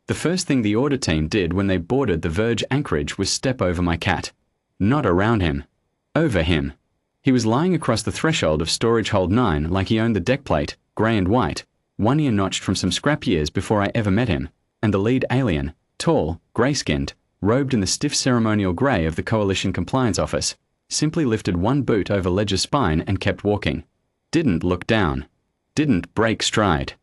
The first thing the audit team did when they boarded the Verge anchorage was step over my cat. Not around him. Over him. He was lying across the threshold of storage hold 9 like he owned the deck plate, grey and white, one ear notched from some scrap years before I ever met him, and the lead alien, tall, grey-skinned, robed in the stiff ceremonial grey of the Coalition Compliance Office, simply lifted one boot over Ledger's spine and kept walking. Didn't look down. Didn't break stride.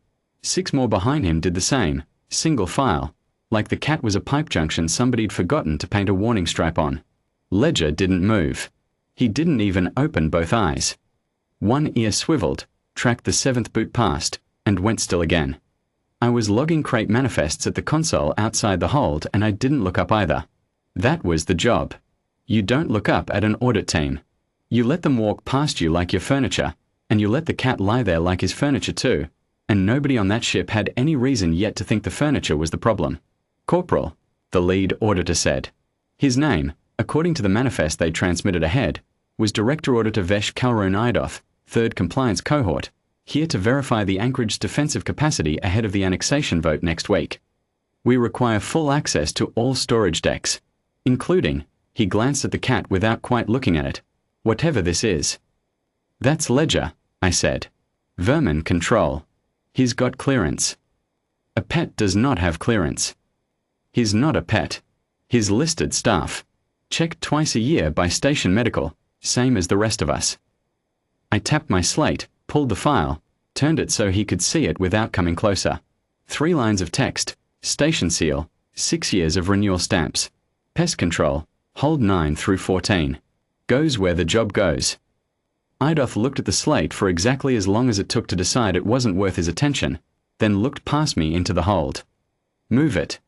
6 more behind him did the same, single file, like the cat was a pipe junction somebody'd forgotten to paint a warning stripe on. Ledger didn't move. He didn't even open both eyes. One ear swiveled, tracked the 7th boot past, and went still again. I was logging crate manifests at the console outside the hold and I didn't look up either. That was the job. You don't look up at an audit team. You let them walk past you like your furniture, and you let the cat lie there like his furniture too, and nobody on that ship had any reason yet to think the furniture was the problem. Corporal, the lead auditor said. His name, according to the manifest they transmitted ahead, was Director Auditor Vesh Kalroon Idoth, 3rd Compliance Cohort, here to verify the anchorage's defensive capacity ahead of the annexation vote next week. We require full access to all storage decks, including, he glanced at the cat without quite looking at it, whatever this is. That's Ledger, I said. Vermin control. He's got clearance. A pet does not have clearance. He's not a pet. He's listed staff. Checked twice a year by Station Medical, same as the rest of us. I tapped my slate, pulled the file, turned it so he could see it without coming closer. 3 lines of text, station seal, 6 years of renewal stamps. Pest control, hold 9 through 14. Goes where the job goes. Idoth looked at the slate for exactly as long as it took to decide it wasn't worth his attention, then looked past me into the hold. Move it.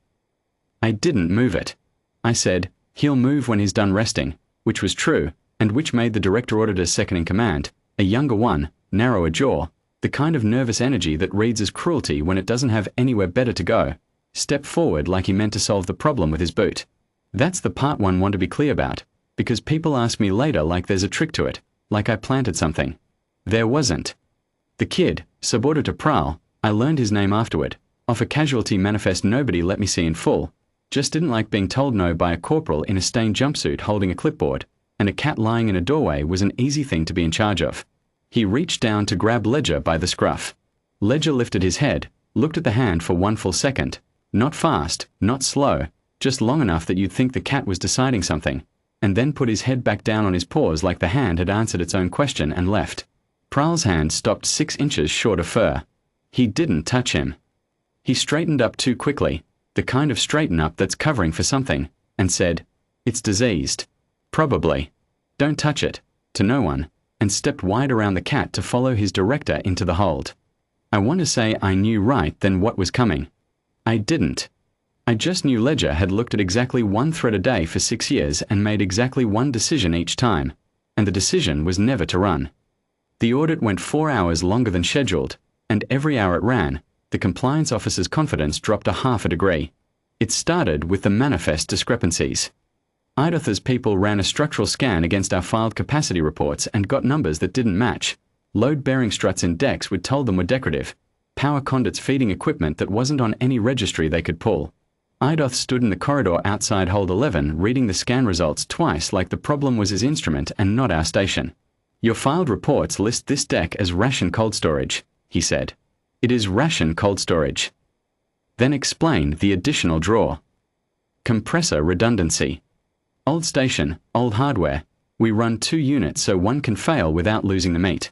I didn't move it. I said, he'll move when he's done resting, which was true, and which made the Director Auditor's second-in-command, a younger one, narrower jaw, the kind of nervous energy that reads as cruelty when it doesn't have anywhere better to go, step forward like he meant to solve the problem with his boot. That's the part one want to be clear about, because people ask me later like there's a trick to it, like I planted something. There wasn't. The kid, Subauditor Prowl, I learned his name afterward, off a casualty manifest nobody let me see in full, just didn't like being told no by a corporal in a stained jumpsuit holding a clipboard, and a cat lying in a doorway was an easy thing to be in charge of. He reached down to grab Ledger by the scruff. Ledger lifted his head, looked at the hand for 1 full second, not fast, not slow, just long enough that you'd think the cat was deciding something, and then put his head back down on his paws like the hand had answered its own question and left. Prowl's hand stopped 6 inches short of fur. He didn't touch him. He straightened up too quickly, the kind of straighten up that's covering for something, and said, "It's diseased. Probably. Don't touch it," to no one, and stepped wide around the cat to follow his director into the hold. I want to say I knew right then what was coming. I didn't. I just knew Ledger had looked at exactly 1 thread a day for 6 years and made exactly 1 decision each time, and the decision was never to run. The audit went 4 hours longer than scheduled, and every hour it ran, the compliance officer's confidence dropped 1/2 a degree. It started with the manifest discrepancies. Idoth's people ran a structural scan against our filed capacity reports and got numbers that didn't match. Load-bearing struts in decks we'd told them were decorative. Power conduits feeding equipment that wasn't on any registry they could pull. Idoth stood in the corridor outside hold 11 reading the scan results twice like the problem was his instrument and not our station. "Your filed reports list this deck as ration cold storage," he said. "It is ration cold storage." Then explained the additional draw. Compressor redundancy. Old station, old hardware. We run 2 units so one can fail without losing the meat.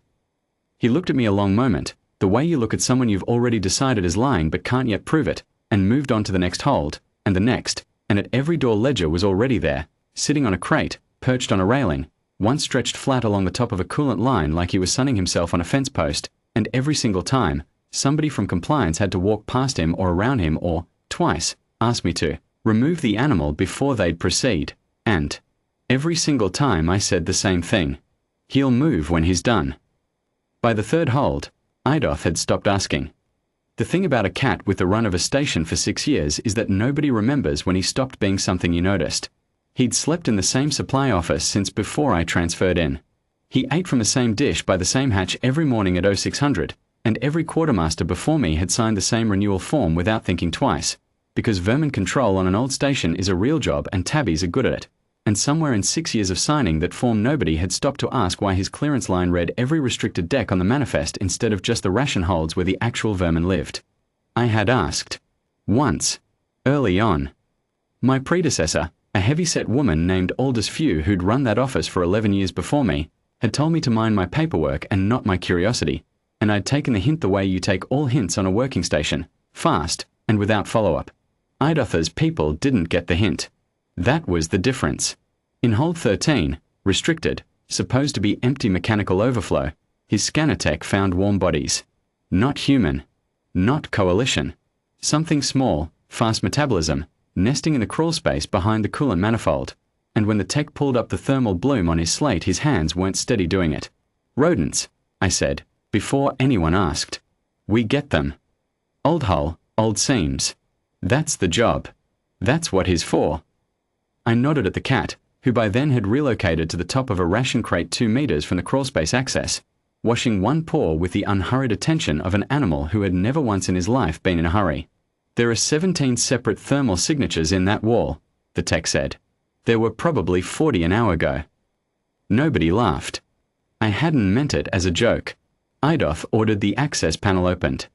He looked at me a long moment, the way you look at someone you've already decided is lying but can't yet prove it, and moved on to the next hold, and the next, and at every door Ledger was already there, sitting on a crate, perched on a railing, one stretched flat along the top of a coolant line like he was sunning himself on a fence post, and every single time, somebody from compliance had to walk past him or around him or, twice, ask me to remove the animal before they'd proceed, and every single time I said the same thing. He'll move when he's done. By the 3rd hold, Idoth had stopped asking. The thing about a cat with the run of a station for 6 years is that nobody remembers when he stopped being something you noticed. He'd slept in the same supply office since before I transferred in. He ate from the same dish by the same hatch every morning at 0600, and every quartermaster before me had signed the same renewal form without thinking twice. because vermin control on an old station is a real job and tabbies are good at it. And somewhere in 6 years of signing that form, nobody had stopped to ask why his clearance line read every restricted deck on the manifest instead of just the ration holds where the actual vermin lived. I had asked. Once. Early on. My predecessor, a heavy-set woman named Aldous Few, who'd run that office for 11 years before me, had told me to mind my paperwork and not my curiosity, and I'd taken the hint the way you take all hints on a working station, fast and without follow-up. Idotha's people didn't get the hint. That was the difference. In hold 13, restricted, supposed to be empty mechanical overflow, his scanner tech found warm bodies. Not human. Not coalition. Something small, fast metabolism, nesting in the crawl space behind the coolant manifold. And when the tech pulled up the thermal bloom on his slate, his hands weren't steady doing it. Rodents, I said, before anyone asked. We get them. Old hull, old seams. That's the job. That's what he's for. I nodded at the cat, who by then had relocated to the top of a ration crate 2 meters from the crawlspace access, washing one paw with the unhurried attention of an animal who had never once in his life been in a hurry. There are 17 separate thermal signatures in that wall, the tech said. There were probably 40 an hour ago. Nobody laughed. I hadn't meant it as a joke. Idoth ordered the access panel opened.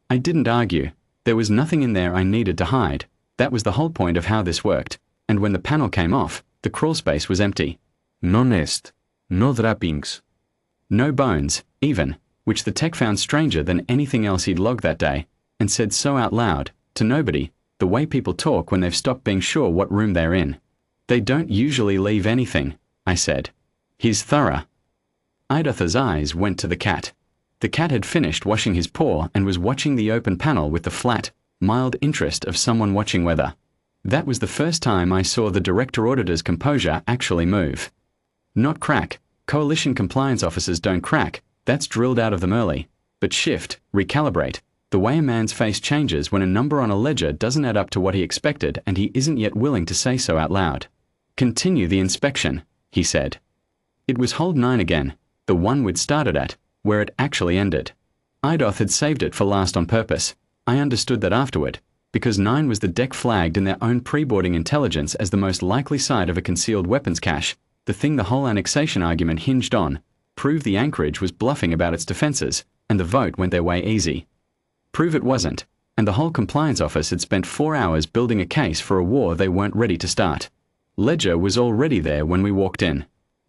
I didn't argue. There was nothing in there I needed to hide. That was the whole point of how this worked. And when the panel came off, the crawl space was empty. No nest. No droppings. No bones, even, which the tech found stranger than anything else he'd logged that day, and said so out loud, to nobody, the way people talk when they've stopped being sure what room they're in. They don't usually leave anything, I said. He's thorough. Idotha's eyes went to the cat. The cat had finished washing his paw and was watching the open panel with the flat, mild interest of someone watching weather. That was the first time I saw the director auditor's composure actually move. Not crack. Coalition compliance officers don't crack. That's drilled out of them early. But shift, recalibrate. The way a man's face changes when a number on a ledger doesn't add up to what he expected and he isn't yet willing to say so out loud. Continue the inspection, he said. It was hold 9 again, the one we'd started at, where it actually ended. Idoth had saved it for last on purpose. I understood that afterward, because 9 was the deck flagged in their own pre-boarding intelligence as the most likely site of a concealed weapons cache, the thing the whole annexation argument hinged on, prove the anchorage was bluffing about its defenses, and the vote went their way easy. Prove it wasn't, and the whole compliance office had spent 4 hours building a case for a war they weren't ready to start. Ledger was already there when we walked in.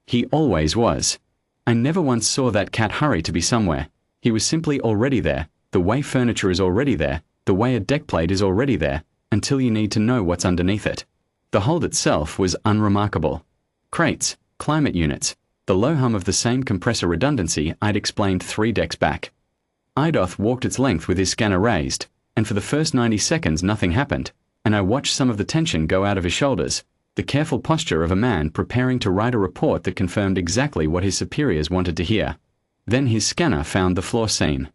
He always was. I never once saw that cat hurry to be somewhere. He was simply already there, the way furniture is already there, the way a deck plate is already there, until you need to know what's underneath it. The hold itself was unremarkable. Crates, climate units, the low hum of the same compressor redundancy I'd explained 3 decks back. Idoth walked its length with his scanner raised, and for the first 90 seconds nothing happened, and I watched some of the tension go out of his shoulders, the careful posture of a man preparing to write a report that confirmed exactly what his superiors wanted to hear. Then his scanner found the floor seam.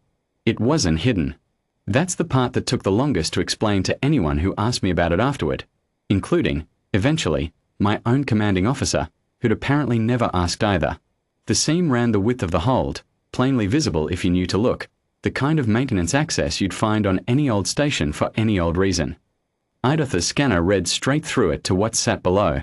It wasn't hidden. That's the part that took the longest to explain to anyone who asked me about it afterward, including, eventually, my own commanding officer, who'd apparently never asked either. The seam ran the width of the hold, plainly visible if you knew to look, the kind of maintenance access you'd find on any old station for any old reason. Idotha's scanner read straight through it to what sat below.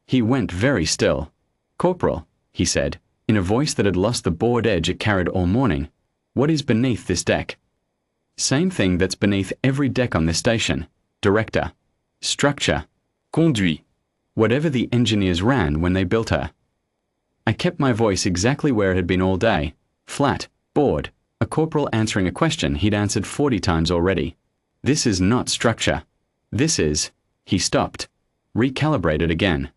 He went very still. Corporal, he said, in a voice that had lost the bored edge it carried all morning, what is beneath this deck? Same thing that's beneath every deck on this station. Director. Structure. Conduit. Whatever the engineers ran when they built her. I kept my voice exactly where it had been all day. Flat, bored, a corporal answering a question he'd answered 40 times already. This is not structure. This is... He stopped. Recalibrated again.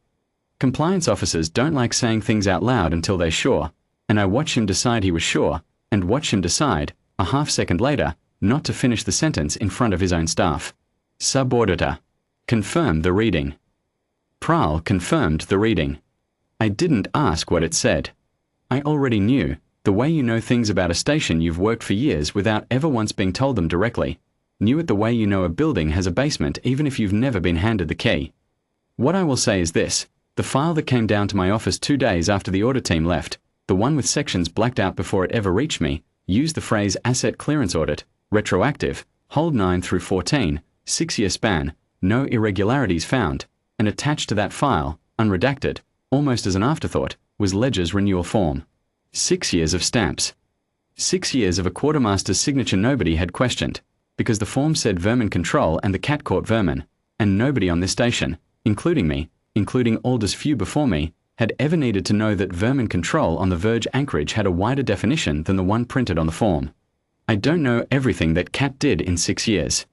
Compliance officers don't like saying things out loud until they're sure, and I watched him decide he was sure, and watched him decide, a half-second later, not to finish the sentence in front of his own staff. Sub-auditor. Confirm the reading. Prowl confirmed the reading. I didn't ask what it said. I already knew, the way you know things about a station you've worked for years without ever once being told them directly. Knew it the way you know a building has a basement even if you've never been handed the key. What I will say is this, the file that came down to my office 2 days after the audit team left, the one with sections blacked out before it ever reached me, used the phrase asset clearance audit, retroactive, hold 9 through 14, 6-year span, no irregularities found, and attached to that file, unredacted, almost as an afterthought, was Ledger's renewal form. 6 years of stamps. 6 years of a quartermaster's signature nobody had questioned, because the form said vermin control and the cat caught vermin, and nobody on this station, including me, including Aldous few before me, had ever needed to know that vermin control on the Verge anchorage had a wider definition than the one printed on the form. I don't know everything that Cat did in 6 years.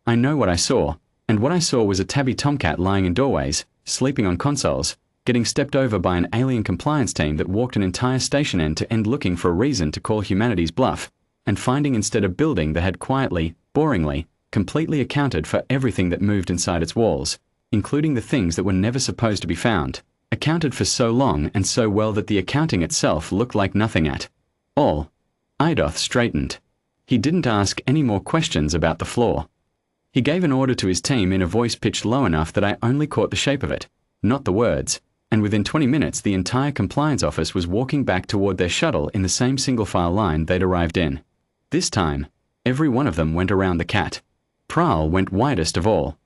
I know what I saw, and what I saw was a tabby tomcat lying in doorways, sleeping on consoles, getting stepped over by an alien compliance team that walked an entire station end to end looking for a reason to call humanity's bluff, and finding instead a building that had quietly, boringly, completely accounted for everything that moved inside its walls, including the things that were never supposed to be found, accounted for so long and so well that the accounting itself looked like nothing at all. Idoth straightened. He didn't ask any more questions about the floor. He gave an order to his team in a voice pitched low enough that I only caught the shape of it, not the words, and within 20 minutes the entire compliance office was walking back toward their shuttle in the same single-file line they'd arrived in. This time, every one of them went around the cat. Prowl went widest of all.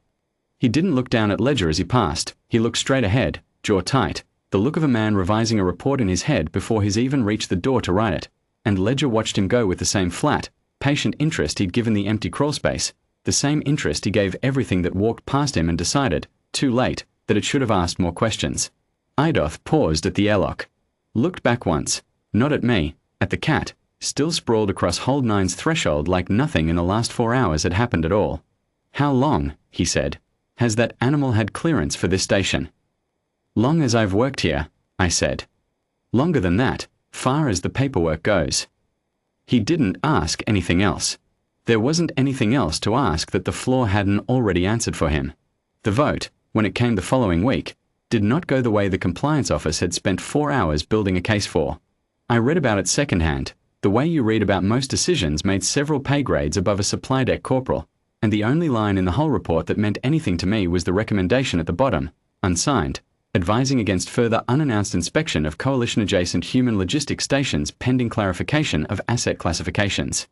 He didn't look down at Ledger as he passed. He looked straight ahead, jaw tight, the look of a man revising a report in his head before he's even reached the door to write it, and Ledger watched him go with the same flat, patient interest he'd given the empty crawl space, the same interest he gave everything that walked past him, and decided, too late, that it should have asked more questions. Idoth paused at the airlock, looked back once, not at me, at the cat, still sprawled across Hold 9's threshold like nothing in the last 4 hours had happened at all. How long, he said, has that animal had clearance for this station? Long as I've worked here, I said. Longer than that, far as the paperwork goes. He didn't ask anything else. There wasn't anything else to ask that the floor hadn't already answered for him. The vote, when it came the following week, did not go the way the compliance office had spent 4 hours building a case for. I read about it secondhand, the way you read about most decisions made several pay grades above a supply deck corporal, and the only line in the whole report that meant anything to me was the recommendation at the bottom, unsigned, advising against further unannounced inspection of coalition-adjacent human logistics stations pending clarification of asset classifications.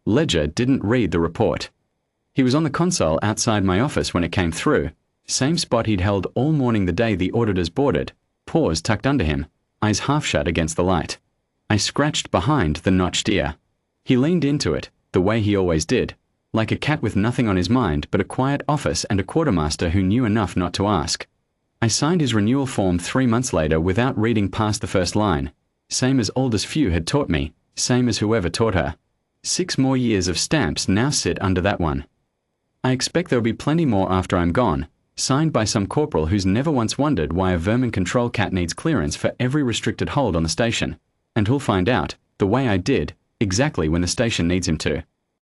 Ledger didn't read the report. He was on the console outside my office when it came through, same spot he'd held all morning the day the auditors boarded, paws tucked under him, eyes half shut against the light. I scratched behind the notched ear. He leaned into it, the way he always did, like a cat with nothing on his mind but a quiet office and a quartermaster who knew enough not to ask. I signed his renewal form 3 months later without reading past the first line, same as Aldous Few had taught me, same as whoever taught her. 6 more years of stamps now sit under that one. I expect there'll be plenty more after I'm gone, signed by some corporal who's never once wondered why a vermin control cat needs clearance for every restricted hold on the station, and who'll find out, the way I did, exactly when the station needs him to.